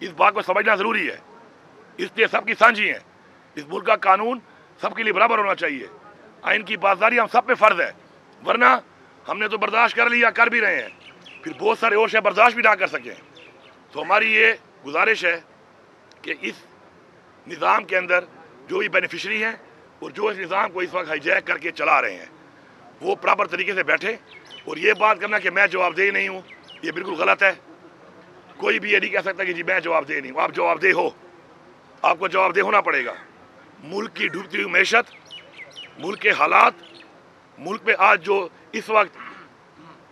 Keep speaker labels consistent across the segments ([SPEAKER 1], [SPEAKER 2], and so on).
[SPEAKER 1] इस बात को समझना ज़रूरी है, इसलिए सबकी साझी है। इस मुल्क का कानून सबके लिए बराबर होना चाहिए, आइन की पासदारी हम सब पे फ़र्ज है, वरना हमने तो बर्दाश्त कर लिया, कर भी रहे हैं, फिर बहुत सारे और शे बर्दाश्त भी ना कर सकें। तो हमारी ये गुजारिश है कि इस निज़ाम के अंदर जो भी बेनिफिशरी हैं और जो इस निज़ाम को इस वक्त हाईजैक करके चला रहे हैं वो प्रॉपर तरीके से बैठे। और ये बात करना कि मैं जवाबदेह नहीं हूँ, ये बिल्कुल गलत है। कोई भी ये नहीं कह सकता कि जी मैं जवाबदेह नहीं हूँ। आप जवाबदेह हो, आपको जवाबदेह होना पड़ेगा। मुल्क की डूबती हुई मैशत, मुल्क के हालात, मुल्क में आज जो इस वक्त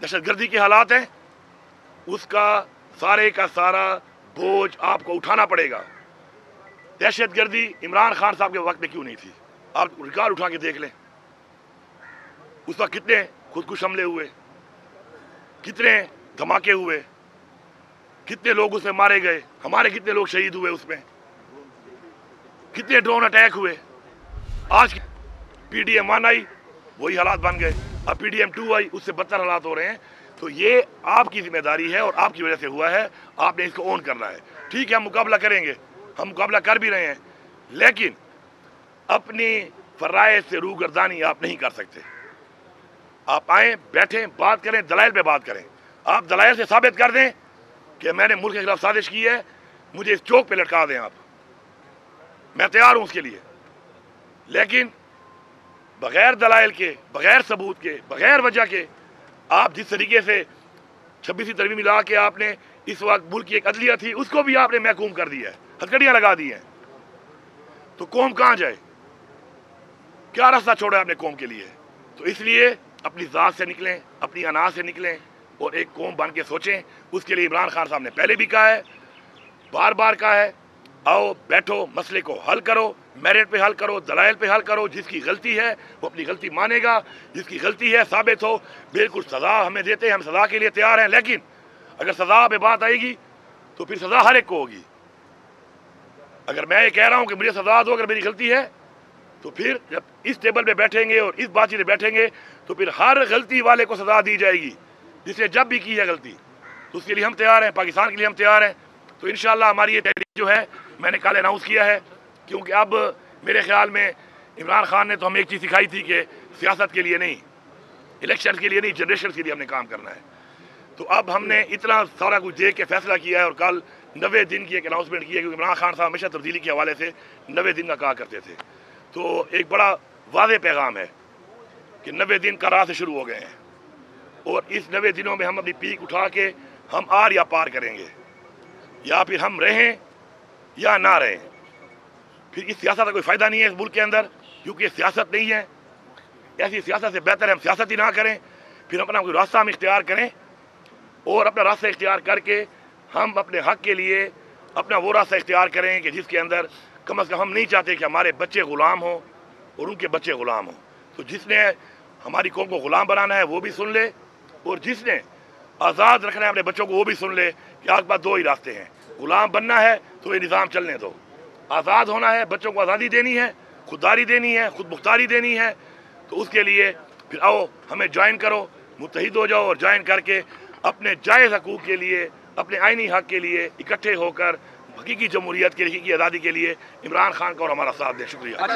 [SPEAKER 1] दहशतगर्दी के हालात हैं, उसका सारे का सारा बोझ आपको उठाना पड़ेगा। दहशतगर्दी इमरान खान साहब के वक्त में क्यों नहीं थी? आप रिकॉर्ड उठा के देख लें, उस वक्त कितने खुदकुश हमले हुए, कितने धमाके हुए, कितने लोग उसमें मारे गए, हमारे कितने लोग शहीद हुए, उसमें कितने ड्रोन अटैक हुए। आज PDM 1 आई, वही हालात बन गए। अब PDM 2 आई, उससे बदतर हालात हो रहे हैं। तो ये आपकी जिम्मेदारी है और आपकी वजह से हुआ है, आपने इसको ऑन करना है। ठीक है, हम मुकाबला करेंगे, हम मुकाबला कर भी रहे हैं, लेकिन अपनी फराइज से रूगर्दानी आप नहीं कर सकते। आप आए, बैठें, बात करें, दलाइल पे बात करें। आप दलाइल से साबित कर दें कि मैंने मुल्क के खिलाफ साजिश की है, मुझे इस चौक पे लटका दें आप, मैं तैयार हूं उसके लिए। लेकिन बगैर दलाइल के, बगैर सबूत के, बगैर वजह के आप जिस तरीके से 26वीं तरमीम मिला के आपने इस वक्त मुल्क की एक अदलिया थी उसको भी आपने महकूम कर दिया है, हथकड़ियां लगा दी हैं, तो कौम कहां जाए? क्या रास्ता छोड़ा आपने कौम के लिए? तो इसलिए अपनी ज़ात से निकलें, अपनी अनाज से निकलें और एक कौम बन के सोचें। उसके लिए इमरान खान साहब ने पहले भी कहा है, बार बार कहा है, आओ बैठो, मसले को हल करो, मेरिट पे हल करो, दलाइल पे हल करो। जिसकी गलती है वो अपनी गलती मानेगा, जिसकी गलती है साबित हो, बिल्कुल सज़ा हमें देते हैं, हम सज़ा के लिए तैयार हैं। लेकिन अगर सज़ा पे बात आएगी तो फिर सज़ा हर एक को होगी। अगर मैं ये कह रहा हूँ कि मुझे सज़ा दो अगर मेरी गलती है, तो फिर जब इस टेबल पे बैठेंगे और इस बातचीत में बैठेंगे तो फिर हर गलती वाले को सज़ा दी जाएगी, जिसने जब भी की है गलती। तो उसके लिए हम तैयार हैं, पाकिस्तान के लिए हम तैयार हैं। तो इंशाअल्लाह हमारी ये तहरीक जो है मैंने कल अनाउंस किया है, क्योंकि अब मेरे ख्याल में इमरान खान ने तो हमें एक चीज़ सिखाई थी कि सियासत के लिए नहीं, इलेक्शन के लिए नहीं, जनरेशन के लिए हमने काम करना है। तो अब हमने इतना सारा कुछ देख के फैसला किया है और कल 90 दिन की एक अनाउंसमेंट की है, क्योंकि इमरान खान साहब हमेशा तब्दीली के हवाले से 90 दिन का कहा करते थे। तो एक बड़ा वाज़ेह पैगाम है कि 90 दिन का राह से शुरू हो गए हैं और इस 90 दिनों में हम अपनी पीक उठा के हम आर या पार करेंगे, या फिर हम रहें या ना रहें। फिर इस सियासत का कोई फ़ायदा नहीं है इस मुल्क के अंदर, क्योंकि ये सियासत नहीं है। ऐसी सियासत से बेहतर है हम सियासत ही ना करें, फिर अपना कोई रास्ता हम इख्तियार करें और अपना रास्ता इख्तियार करके हम अपने हक़ के लिए अपना वो रास्ता इख्तियार करें कि जिसके अंदर कम अज़ कम हम नहीं चाहते कि हमारे बच्चे ग़ुलाम हों और उनके बच्चे ग़ुलाम हों। तो जिसने हमारी कौम को ग़ुलाम बनाना है वो भी सुन ले, और जिसने आज़ाद रखना है अपने बच्चों को वो भी सुन ले कि आपके पास दो ही रास्ते हैं। ग़ुलाम बनना है तो ये निज़ाम चलने दो, आज़ाद होना है, बच्चों को आज़ादी देनी है, खुददारी देनी है, खुद मुख्तारी देनी है। तो उसके लिए फिर आओ हमें ज्वाइन करो, मुत्तहिद हो जाओ और ज्वाइन करके अपने जायज़ हकूक़ के लिए, अपने आइनी हक़ के लिए इकट्ठे होकर हकीकी जमहूरियत के हकीकी आज़ादी के लिए इमरान खान का और हमारा साथ दें। शुक्रिया।
[SPEAKER 2] आप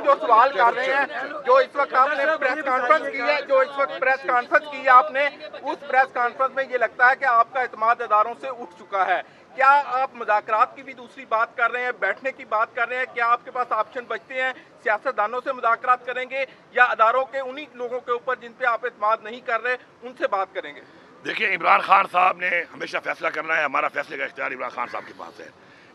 [SPEAKER 2] जो सवाल कर रहे हैं, जो इस वक्त आपने प्रेस कॉन्फ्रेंस की है, जो इस वक्त प्रेस कॉन्फ्रेंस की है आपने, उस प्रेस कॉन्फ्रेंस में ये लगता है कि आपका एतमाद इदारों से उठ चुका है। क्या आप मुज़ाकरात की भी दूसरी बात कर रहे हैं, बैठने की बात कर रहे हैं? क्या आपके पास ऑप्शन बचते हैं? सियासतदानों से मुज़ाकरात करेंगे या अदारों के उन्हीं लोगों के ऊपर जिन पे आप एतमाद नहीं कर रहे उनसे बात करेंगे?
[SPEAKER 1] देखिए, इमरान खान साहब ने हमेशा फैसला करना है, हमारा फैसले का इख्तियार इमरान खान साहब के पास है।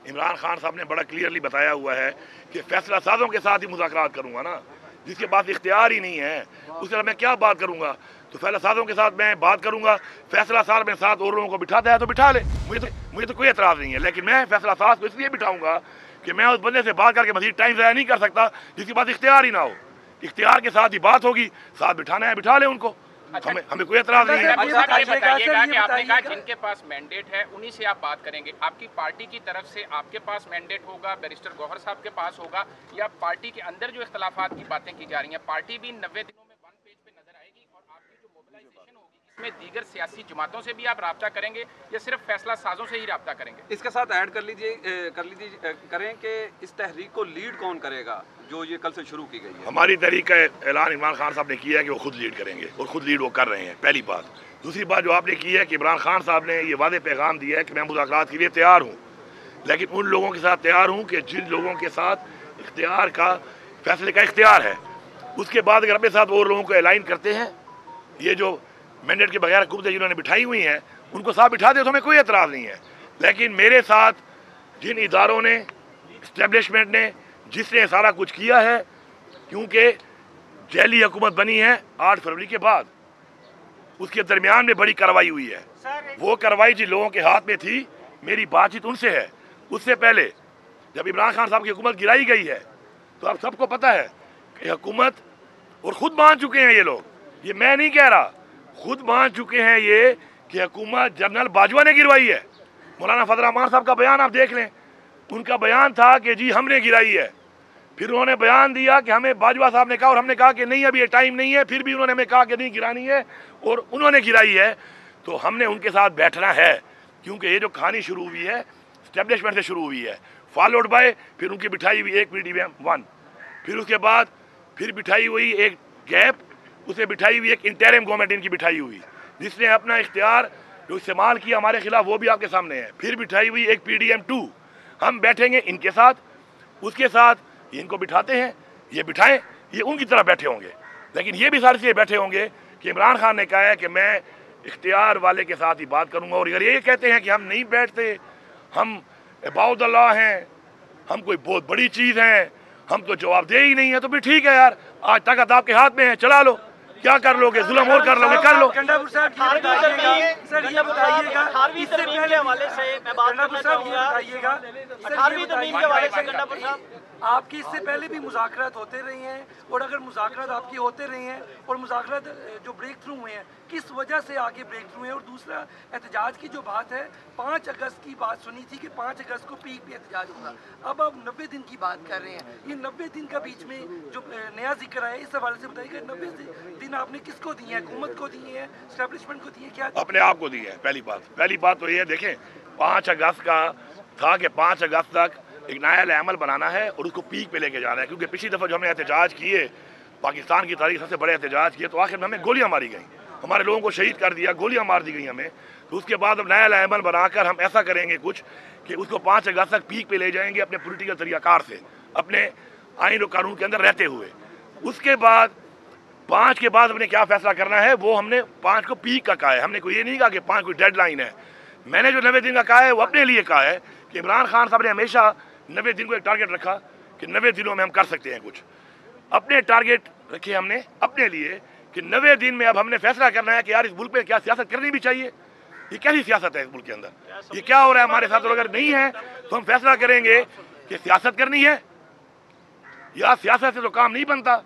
[SPEAKER 1] इमरान खान साहब ने बड़ा क्लियरली बताया हुआ है कि फैसला साजों के साथ ही मुज़ाकरात करूँगा ना, जिसके पास इख्तियार ही नहीं है उससे मैं क्या बात करूँगा? तो फैसला साजों के साथ मैं बात करूँगा। फैसला साज में साथ और लोगों को बिठाता है तो बिठा ले, मुझे तो कोई एतराज़ नहीं है। लेकिन मैं फैसला साज को इसलिए बिठाऊँगा कि मैं उस बंदे से बात करके मज़ीद टाइम ज़ाया नहीं कर सकता जिसके पास इख्तियार ही ना हो। इख्तियार के साथ ही बात होगी, साथ बिठाना है बिठा ले उनको। अच्छा, हमें कोई एतराज़ नहीं है।
[SPEAKER 3] बताइएगा कि आपने कहा जिनके पास मैंडेट है उन्हीं से आप बात करेंगे, आपकी पार्टी की तरफ से आपके पास मैंडेट होगा, बैरिस्टर गौहर साहब के पास होगा, या पार्टी के अंदर जो इख्तलाफात की बातें की जा रही हैं, पार्टी भी 90 दिनों में वन पेज पे नजर आएगी इसमें दीगर सियासी जमातों से भी आप राब्ता करेंगे या सिर्फ फैसला साजों से ही राब्ता करेंगे?
[SPEAKER 4] इसके साथ ऐड कर लीजिए करें कि इस तहरीक को लीड कौन करेगा जो ये कल से शुरू की गई है?
[SPEAKER 1] हमारी तहरीक का ऐलान इमरान खान साहब ने किया है कि वो खुद लीड करेंगे और खुद लीड वो कर रहे हैं, पहली बात। दूसरी बात जो आपने की है कि इमरान खान साहब ने ये वादे पैगाम दिया है कि मैं मुज़ाकरात के लिए तैयार हूँ, लेकिन उन लोगों के साथ तैयार हूँ कि जिन लोगों के साथ इख्तियार का फैसले का इख्तियार है। उसके बाद अगर अपने साथ वो लोगों को अलाइन करते हैं, ये जो मैंडेट के बगैर हुकूमतें जिन्होंने बिठाई हुई हैं उनको साथ बिठा दे तो हमें कोई एतराज़ नहीं है। लेकिन मेरे साथ जिन इदारों ने, इस्टेब्लिशमेंट ने, जिसने सारा कुछ किया है, क्योंकि जैली हुकूमत बनी है 8 फरवरी के बाद, उसके दरमियान में बड़ी कार्रवाई हुई है। वो कार्रवाई जिन लोगों के हाथ में थी, मेरी बातचीत उनसे है। उससे पहले जब इमरान खान साहब की हुकूमत गिराई गई है तो अब सबको पता है कि हुकूमत, और खुद मान चुके हैं ये लोग, ये मैं नहीं कह रहा, खुद मान चुके हैं ये कि हुकूमत जनरल बाजवा ने गिरवाई है। मौलाना फजल रहमान साहब का बयान आप देख लें, उनका बयान था कि जी हमने गिराई है। फिर उन्होंने बयान दिया कि हमें बाजवा साहब ने कहा और हमने कहा कि नहीं अभी ये टाइम नहीं है, फिर भी उन्होंने हमें कहा कि नहीं गिरानी है और उन्होंने गिराई है। तो हमने उनके साथ बैठना है, क्योंकि ये जो कहानी शुरू हुई है स्टैब्लिशमेंट से शुरू हुई है, फॉलोड बाय फिर उनकी बिठाई हुई एक PDM-1, फिर उसके बाद फिर बिठाई हुई एक गैप, उसे बिठाई हुई एक इंटरिम गवर्नमेंट इनकी बिठाई हुई, जिसने अपना इख्तियार जो इस्तेमाल किया हमारे खिलाफ वो भी आपके सामने है। फिर बिठाई हुई एक PDM-2, हम बैठेंगे इनके साथ, उसके साथ इनको बिठाते हैं, ये बिठाएं, ये उनकी तरह बैठे होंगे। लेकिन ये भी सारे से बैठे होंगे कि इमरान खान ने कहा है कि मैं इख्तियार वाले के साथ ही बात करूंगा, और अगर ये कहते हैं कि हम नहीं बैठते, हम इबादुल्लाह हैं, हम कोई बहुत बड़ी चीज़ हैं, हम तो जवाबदेह ही नहीं है, तो फिर ठीक है यार, आज ताकत आपके हाथ में है, चला लो, क्या कर लोगे, जुल्म और कर लोगे कर लो।
[SPEAKER 5] गंडापुर साहब सर ये बताइएगा, 18वीं तरमीम के हवाले से मैं बात करना चाहूंगा। 18वीं तरमीम के हवाले से गंडापुर साहब, आपकी इससे पहले भी मुज़ाकरात होते रहे हैं, और अगर मुज़ाकरात आपकी होते रहे हैं और मुज़ाकरात जो ब्रेक थ्रू हुए हैं किस वजह से आगे ब्रेक थ्रू हैं? और दूसरा एहतजाज की जो बात है, 5 अगस्त की बात सुनी थी कि 5 अगस्त को पीक पे एहतजाज होगा, अब आप 90 दिन की बात कर रहे हैं। ये 90 दिन का बीच में जो नया जिक्र है, इस हवाले से बताइए 90 दिन आपने किसको दिए हैं? हुकूमत को दिए हैं, एस्टेब्लिशमेंट को दिए, क्या
[SPEAKER 1] अपने आप को दिए हैं? पहली बात तो ये देखें, 5 अगस्त का था कि 5 अगस्त तक एक नया अमल बनाना है और उसको पीक पे लेके जाना है, क्योंकि पिछली दफ़ा जो हमने एहतजाज किए, पाकिस्तान की तारीख सबसे बड़े एहतजाज किए, तो आखिर में हमें गोलियां मारी गई, हमारे लोगों को शहीद कर दिया, गोलियां मार दी गई हमें। तो उसके बाद अब नया अमल बनाकर हम ऐसा करेंगे कुछ कि उसको 5 अगस्त तक पीक पे ले जाएंगे अपने पॉलिटिकल तरीक़ाकार से, अपने आइन और कानून के अंदर रहते हुए। उसके बाद 5 के बाद हमने क्या फैसला करना है, वो हमने 5 को पीक का कहा है। हमने कोई ये नहीं कहा कि 5 कोई डेडलाइन है। मैंने जो 90 दिन का कहा है वो अपने लिए कहा है कि इमरान खान साहब ने हमेशा 90 दिन को एक टारगेट रखा कि 90 दिनों में हम कर सकते हैं कुछ। अपने टारगेट रखे हमने अपने लिए कि 90 दिन में अब हमने फैसला करना है कि यार इस मुल्क में क्या सियासत करनी भी चाहिए, ये कैसी सियासत है इस मुल्क के अंदर, ये क्या हो रहा है हमारे साथ। और अगर नहीं है तो हम फैसला करेंगे कि सियासत करनी है, या सियासत से तो काम नहीं बनता,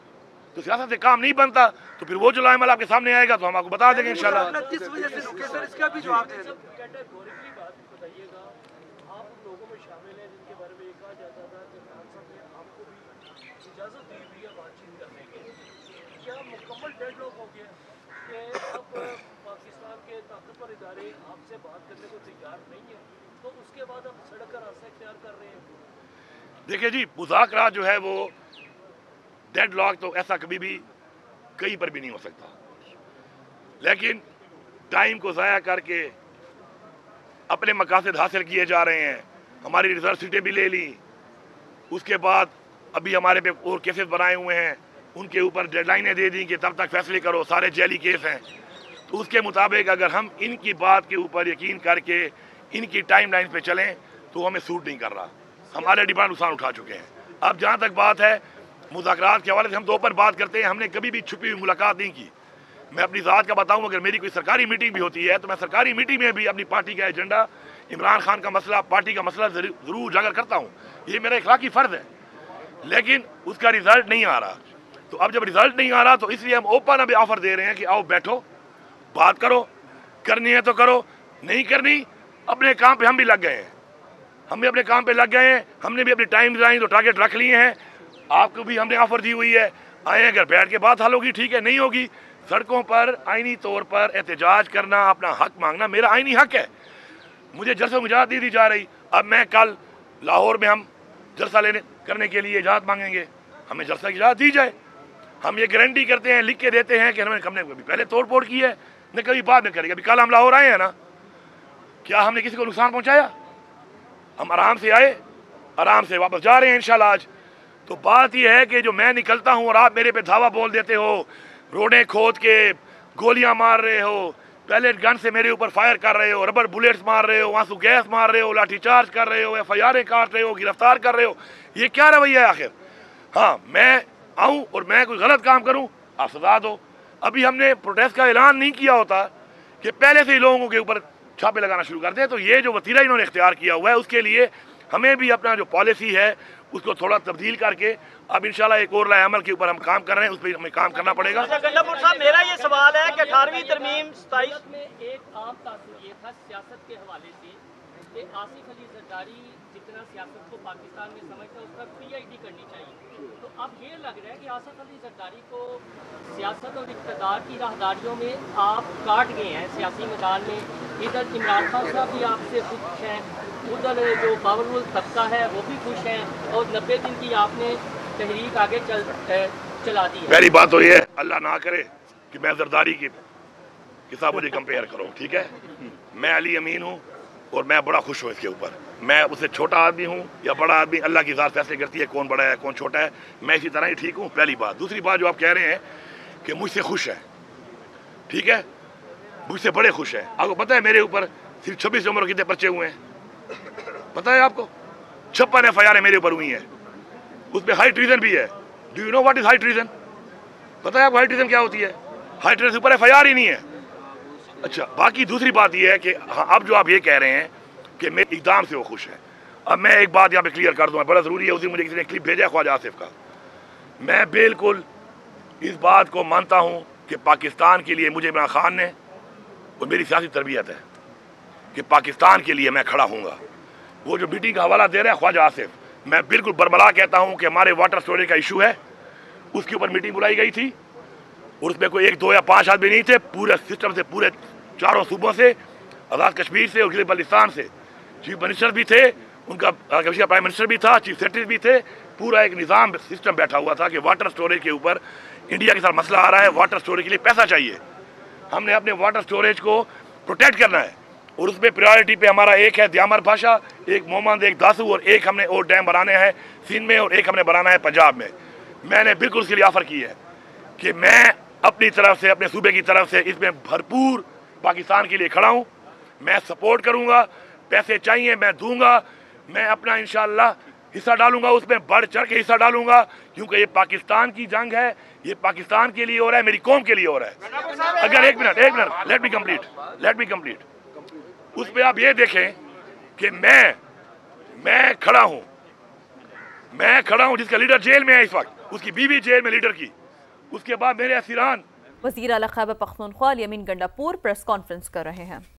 [SPEAKER 1] तो सियासत से काम नहीं बनता तो फिर वो जो लाइमल आपके सामने आएगा तो हम आपको बता देंगे इंशाल्लाह।
[SPEAKER 5] किस वजह से रुके सर, इसका भी जवाब दे दो।
[SPEAKER 6] पाकिस्तान के ताकतवर इदारे आपसे बात करने को तैयार नहीं है, तो उसके बाद आप सड़क का रास्ता इख्तियार कर रहे हैं।
[SPEAKER 1] देखिए जी, मुज़ाकरात जो है वो डेडलॉक तो ऐसा कभी भी कहीं पर भी नहीं हो सकता, लेकिन टाइम को ज़ाया करके अपने मकासद हासिल किए जा रहे हैं। हमारी रिजर्व सीटें भी ले ली, उसके बाद अभी हमारे पे और केसेस बनाए हुए हैं, उनके ऊपर डेडलाइनें दे दी कि तब तक फैसले करो, सारे जैली केस हैं। तो उसके मुताबिक अगर हम इनकी बात के ऊपर यकीन करके इनकी टाइम लाइन पर चलें तो हमें सूट नहीं कर रहा। हमारे डिमांड नुकसान उठा चुके हैं। अब जहाँ तक बात है मुज़ाकरात के हवाले से, हम तो ओपन बात करते हैं, हमने कभी भी छुपी हुई मुलाकात नहीं की। मैं अपनी ज़ात का बताऊँ, अगर मेरी कोई सरकारी मीटिंग भी होती है तो मैं सरकारी मीटिंग में भी अपनी पार्टी का एजेंडा, इमरान खान का मसला, पार्टी का मसला ज़रूर उजागर करता हूँ, ये मेरा इखलाकी फ़र्ज़ है। लेकिन उसका रिजल्ट नहीं आ रहा, तो अब जब रिजल्ट नहीं आ रहा तो इसलिए हम ओपन अभी ऑफर दे रहे हैं कि आओ बैठो, बात करो, करनी है तो करो, नहीं करनी अपने काम पे हम भी लग गए हैं, हम भी अपने काम पे लग गए हैं, हमने भी अपनी टाइम लाइन तो टारगेट रख लिए हैं। आपको भी हमने ऑफर दी हुई है, आए अगर बैठ के बात हल होगी ठीक है, नहीं होगी सड़कों पर आईनी तौर पर एहतजाज करना, अपना हक मांगना मेरा आईनी हक है। मुझे जलसों की इजाज़त नहीं दी जा रही। अब मैं कल लाहौर में हम जलसा करने के लिए इजाज़त मांगेंगे, हमें जलसा की इजाज़त दी जाए। हम ये गारंटी करते हैं, लिख के देते हैं कि हमने कभी पहले तोड़ फोड़ की है, न कभी बाद में करेंगे। अभी कल हम लाहौर आए हैं ना, क्या हमने किसी को नुकसान पहुंचाया? हम आराम से आए, आराम से वापस जा रहे हैं इंशाल्लाह आज। तो बात यह है कि जो मैं निकलता हूं और आप मेरे पे धावा बोल देते हो, रोडें खोद के गोलियां मार रहे हो, पैलेट गन से मेरे ऊपर फायर कर रहे हो, रबर बुलेट्स मार रहे हो, आंसू गैस मार रहे हो, लाठीचार्ज कर रहे हो, FIR काट रहे हो, गिरफ्तार कर रहे हो, ये क्या रवैया है आखिर? हाँ, मैं आऊँ और मैं कोई गलत काम करूँ, आप सजा दो। अभी हमने प्रोटेस्ट का ऐलान नहीं किया होता कि पहले से ही लोगों के ऊपर छापे लगाना शुरू कर दें। तो ये जो वतीरा इन्होंने इख्तियार किया हुआ है, उसके लिए हमें भी अपना जो पॉलिसी है उसको थोड़ा तब्दील करके अब इंशाल्लाह एक और लाए अमल के ऊपर हम काम कर रहे हैं, उस पर हमें काम करना पड़ेगा।
[SPEAKER 5] अच्छा गंडापुर साहब, मेरा ये सवाल है कि 18वीं तरमीम 27
[SPEAKER 6] में एक आम तासुर ये था सियासत के हवाले से कि आसिफ अली जरदारी जितना सियासत को पाकिस्तान में समझता है उसका PID करनी चाहिए। तो अब ये लग रहा है कि आसिफ अली जरदारी को सियासत और इक़्तिदार की राहदारियों में आप काट गए हैं सियासी मैदान में। इधर इमरान खान साहब भी आपसे खुश हैं, उधर जो पावरफुल तबका है वो भी खुश हैं, और 90 दिन की आपने तहरीक आगे चला दी है।
[SPEAKER 1] पहली बात तो ये है, अल्लाह ना करे कि मैं जरदारी के साथ मुझे कंपेयर करूं, ठीक है? मैं अली अमीन हूं और मैं बड़ा खुश हूं इसके ऊपर। मैं उससे छोटा आदमी हूं या बड़ा आदमी, अल्लाह की ज़ात फैसले करती है कौन बड़ा है कौन छोटा है। मैं इसी तरह ही ठीक हूं, पहली बात। दूसरी बात जो आप कह रहे हैं कि मुझसे खुश है, ठीक है, मुझसे बड़े खुश है। आपको पता है मेरे ऊपर सिर्फ 26 नंबर कितने पर्चे हुए हैं, पता है आपको? 56 FIR मेरे ऊपर हुई है, उसमें हाई ट्रीजन भी है। Do you know what is high treason? पता है आपको हाई ट्रीजन क्या होती है? हाई ट्रीजन से ऊपर FIR ही नहीं है। अच्छा, बाकी दूसरी बात यह है कि हाँ, अब जो आप ये कह रहे हैं कि मेरे इक़दाम से वो खुश है। अब मैं एक बात यहाँ पे क्लियर कर दूँ, बड़ा ज़रूरी है। उस दिन मुझे किसी ने क्लिप भेजा ख्वाजा आसिफ का, मैं बिल्कुल इस बात को मानता हूँ कि पाकिस्तान के लिए मुझे इमरान खान ने, और मेरी सियासी तरबियत है कि पाकिस्तान के लिए मैं खड़ा हूँगा। वो जो मीटिंग का हवाला दे रहा है ख्वाजा आसिफ, मैं बिल्कुल बरमला कहता हूँ कि हमारे वाटर स्टोरेज का इशू है, उसके ऊपर मीटिंग बुलाई गई थी और उसमें कोई 1, 2 या 5 आदमी नहीं थे, पूरे सिस्टम से, पूरे चारों सूबों से, आज़ाद कश्मीर से और गिलगित बल्तिस्तान से चीफ मिनिस्टर भी थे, उनका प्राइम मिनिस्टर भी था, चीफ सेक्रेटरी भी थे। पूरा एक निज़ाम सिस्टम बैठा हुआ था कि वाटर स्टोरेज के ऊपर इंडिया के साथ मसला आ रहा है, वाटर स्टोरेज के लिए पैसा चाहिए, हमने अपने वाटर स्टोरेज को प्रोटेक्ट करना है। और उसमें प्रायोरिटी पे हमारा एक है द्यामर भाषा, एक मोहम्मद, एक दासू, और एक हमने और डैम बनाने हैं सिंध में और एक हमने बनाना है पंजाब में। मैंने बिल्कुल उसके लिए ऑफर की है कि मैं अपनी तरफ से, अपने सूबे की तरफ से इसमें भरपूर पाकिस्तान के लिए खड़ा हूँ। मैं सपोर्ट करूँगा, पैसे चाहिए मैं दूंगा, मैं अपना इंशाअल्लाह हिस्सा डालूंगा, उसमें बढ़ चढ़ के हिस्सा डालूंगा, क्योंकि ये पाकिस्तान की जंग है, ये पाकिस्तान के लिए हो रहा है, मेरी कौम के लिए हो रहा है। अगर एक मिनट लेट मी कंप्लीट। उस पर आप ये देखें कि मैं खड़ा हूं जिसका लीडर जेल में है इस वक्त, उसकी बीवी जेल में लीडर की, उसके बाद मेरे असीरान।
[SPEAKER 7] वज़ीर आला खैबर पख्तूनख्वा अली अमीन गंडापुर प्रेस कॉन्फ्रेंस कर रहे हैं।